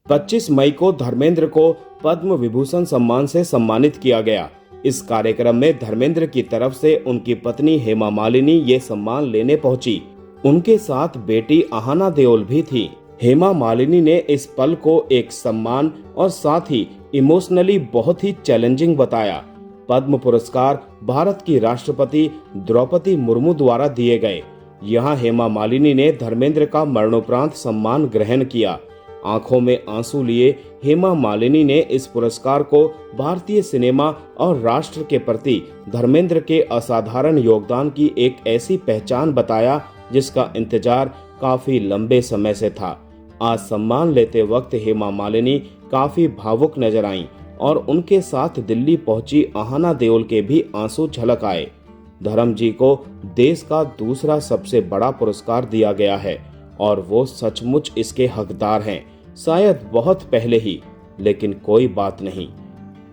25 मई को धर्मेंद्र को पद्म विभूषण सम्मान से सम्मानित किया गया। इस कार्यक्रम में धर्मेंद्र की तरफ से उनकी पत्नी हेमा मालिनी ये सम्मान लेने पहुंची। उनके साथ बेटी अहाना देओल भी थी। हेमा मालिनी ने इस पल को एक सम्मान और साथ ही इमोशनली बहुत ही चैलेंजिंग बताया। पद्म पुरस्कार भारत की राष्ट्रपति द्रौपदी मुर्मू द्वारा दिए गए। यहाँ हेमा मालिनी ने धर्मेंद्र का मरणोपरांत सम्मान ग्रहण किया। आंखों में आंसू लिए हेमा मालिनी ने इस पुरस्कार को भारतीय सिनेमा और राष्ट्र के प्रति धर्मेंद्र के असाधारण योगदान की एक ऐसी पहचान बताया जिसका इंतजार काफी लंबे समय से था। आज सम्मान लेते वक्त हेमा मालिनी काफी भावुक नजर आईं और उनके साथ दिल्ली पहुंची अहाना देओल के भी आंसू झलक आए। धर्म जी को देश का दूसरा सबसे बड़ा पुरस्कार दिया गया है और वो सचमुच इसके हकदार हैं, शायद बहुत पहले ही, लेकिन कोई बात नहीं।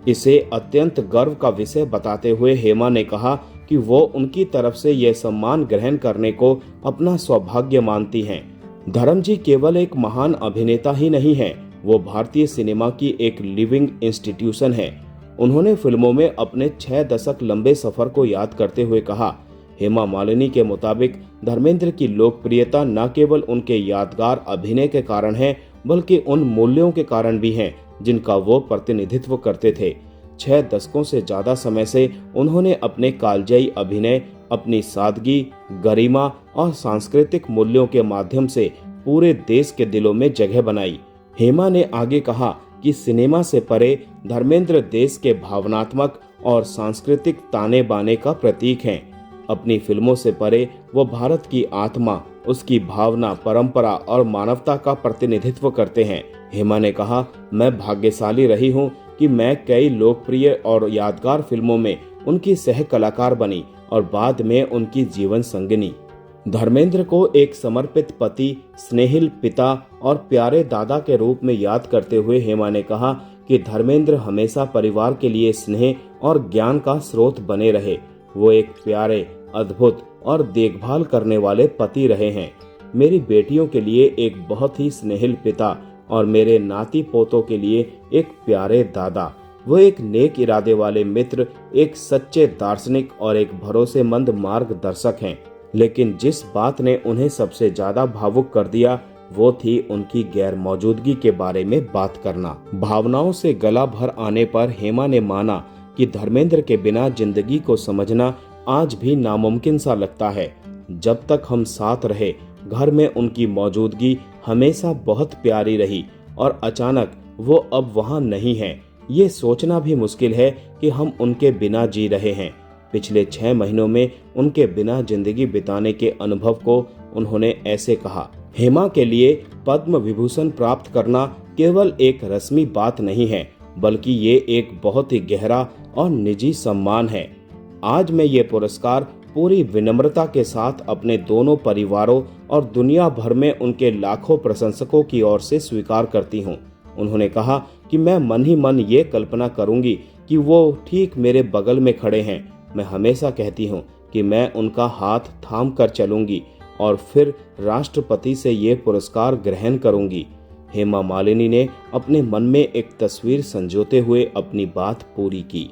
इसे अत्यंत गर्व का विषय बताते हुए हेमा ने कहा कि वो उनकी तरफ से यह सम्मान ग्रहण करने को अपना सौभाग्य मानती हैं। धर्म जी केवल एक महान अभिनेता ही नहीं है, वो भारतीय सिनेमा की एक लिविंग इंस्टीट्यूशन है। उन्होंने फिल्मों में अपने 6 दशक लंबे सफर को याद करते हुए कहा, हेमा मालिनी के मुताबिक धर्मेंद्र की लोकप्रियता न केवल उनके यादगार अभिनय के कारण है, बल्कि उन मूल्यों के कारण भी हैं जिनका वो प्रतिनिधित्व करते थे। 6 दशकों से ज्यादा समय से उन्होंने अपने कालजयी अभिनय, अपनी सादगी, गरिमा और सांस्कृतिक मूल्यों के माध्यम से पूरे देश के दिलों में जगह बनाई। हेमा ने आगे कहा कि सिनेमा से परे धर्मेंद्र देश के भावनात्मक और सांस्कृतिक ताने बाने का प्रतीक हैं। अपनी फिल्मों से परे वो भारत की आत्मा, उसकी भावना, परंपरा और मानवता का प्रतिनिधित्व करते हैं। हेमा ने कहा, मैं भाग्यशाली रही हूँ कि मैं कई लोकप्रिय और यादगार फिल्मों में उनकी सह कलाकार बनी और बाद में उनकी जीवन संगिनी। धर्मेंद्र को एक समर्पित पति, स्नेहिल पिता और प्यारे दादा के रूप में याद करते हुए हेमा ने कहा कि धर्मेंद्र हमेशा परिवार के लिए स्नेह और ज्ञान का स्रोत बने रहे। वो एक प्यारे, अद्भुत और देखभाल करने वाले पति रहे हैं। मेरी बेटियों के लिए एक बहुत ही स्नेहिल पिता और मेरे नाती पोतों के लिए एक प्यारे दादा। वो एक नेक इरादे वाले मित्र, एक सच्चे दार्शनिक और एक भरोसेमंद मार्गदर्शक हैं। लेकिन जिस बात ने उन्हें सबसे ज्यादा भावुक कर दिया वो थी उनकी गैर मौजूदगी के बारे में बात करना। भावनाओं से गला भर आने पर हेमा ने माना कि धर्मेंद्र के बिना जिंदगी को समझना आज भी नामुमकिन सा लगता है। जब तक हम साथ रहे, घर में उनकी मौजूदगी हमेशा बहुत प्यारी रही और अचानक वो अब वहाँ नहीं है। ये सोचना भी मुश्किल है कि हम उनके बिना जी रहे हैं। पिछले 6 महीनों में उनके बिना जिंदगी बिताने के अनुभव को उन्होंने ऐसे कहा, हेमा के लिए पद्म विभूषण प्राप्त करना केवल एक रस्मी बात नहीं है, बल्कि ये एक बहुत ही गहरा और निजी सम्मान है। आज मैं ये पुरस्कार पूरी विनम्रता के साथ अपने दोनों परिवारों और दुनिया भर में उनके लाखों प्रशंसकों की ओर से स्वीकार करती हूँ। उन्होंने कहा कि मैं मन ही मन ये कल्पना करूंगी कि वो ठीक मेरे बगल में खड़े हैं। मैं हमेशा कहती हूँ कि मैं उनका हाथ थाम कर चलूंगी और फिर राष्ट्रपति से ये पुरस्कार ग्रहण करूंगी। हेमा मालिनी ने अपने मन में एक तस्वीर संजोते हुए अपनी बात पूरी की।